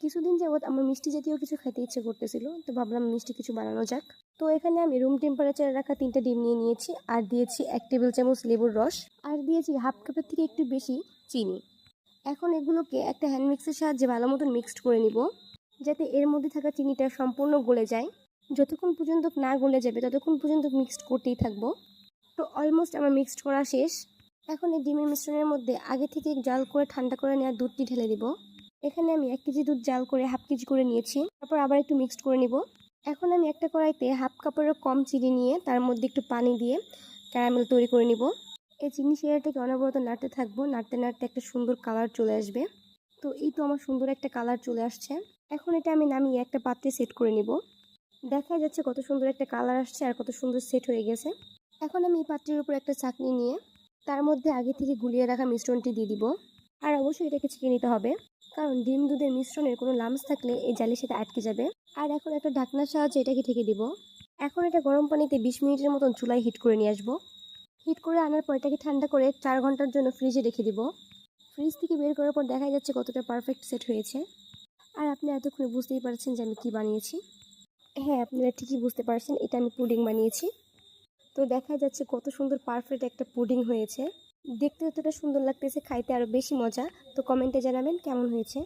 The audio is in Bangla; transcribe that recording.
কিছুদিন যাবৎ আমার মিষ্টি জাতীয় কিছু খেতে ইচ্ছে করতেছিল, তো ভাবলাম মিষ্টি কিছু বানানো যাক। তো এখানে আমি রুম টেম্পারেচারে রাখা 3টা ডিম নিয়ে নিয়েছি, আর দিয়েছি 1 টেবিল চামচ লেবুর রস, আর দিয়েছি হাফ কাপের থেকে একটু বেশি চিনি। এখন এগুলোকে একটা হ্যান্ড মিক্সের সাহায্যে ভালো মতন মিক্সড করে নিব, যাতে এর মধ্যে থাকা চিনিটা সম্পূর্ণ গলে যায়। যতক্ষণ পর্যন্ত না গলে যাবে ততক্ষণ পর্যন্ত মিক্সড করতেই থাকবো। তো অলমোস্ট আমার মিক্সড করা শেষ। এখন এই ডিমের মিশ্রণের মধ্যে আগে থেকে জাল করে ঠান্ডা করে নেওয়া দুধটি ঢেলে দিব। এখানে আমি 1 কেজি দুধ জাল করে হাফ কেজি করে নিয়েছি, তারপর আবার একটু মিক্সড করে নিব। এখন আমি একটা কড়াইতে হাফ কাপেরও কম চিনি নিয়ে তার মধ্যে একটু পানি দিয়ে ক্যারামেল তৈরি করে নিব। এই চিনি শিরাটাকে অনবরত নাড়তে থাকবো, নাড়তে নাড়তে একটা সুন্দর কালার চলে আসবে। তো এই তো আমার সুন্দর একটা কালার চলে আসছে। এখন এটা আমি নামিয়ে একটা পাত্রে সেট করে নিব। দেখা যাচ্ছে কত সুন্দর একটা কালার আসছে আর কত সুন্দর সেট হয়ে গেছে। এখন আমি এই পাত্রের উপর একটা চাকনি নিয়ে তার মধ্যে আগে থেকে গুলিয়ে রাখা মিশ্রণটি দিয়ে দিব। আর অবশ্যই এটাকে ছেঁকে নিতে হবে, কারণ ডিম দুধের মিশ্রণের কোনো লাম্পস থাকলে এই জালির সাথে আটকে যাবে। আর এখন একটা ঢাকনার সাহায্যে এটাকে ঢেকে দিব। এখন এটা গরম পানিতে 20 মিনিটের মতন চুলায় হিট করে নিয়ে আসবো। হিট করে আনার পর এটাকে ঠান্ডা করে 4 ঘন্টার জন্য ফ্রিজে রেখে দিব। ফ্রিজ থেকে বের করার পর দেখা যাচ্ছে কতটা পারফেক্ট সেট হয়েছে। আর আপনি এতক্ষণে বুঝতেই পারছেন যে আমি কি বানিয়েছি। হ্যাঁ, আপনারা ঠিকই বুঝতে পারছেন, এটা আমি পুডিং বানিয়েছি। তো দেখা যাচ্ছে কত সুন্দর পারফেক্ট একটা পুডিং হয়েছে। দেখতে যতটা সুন্দর লাগতেছে, খাইতে আরও বেশি মজা। তো কমেন্টে জানাবেন কেমন হয়েছে।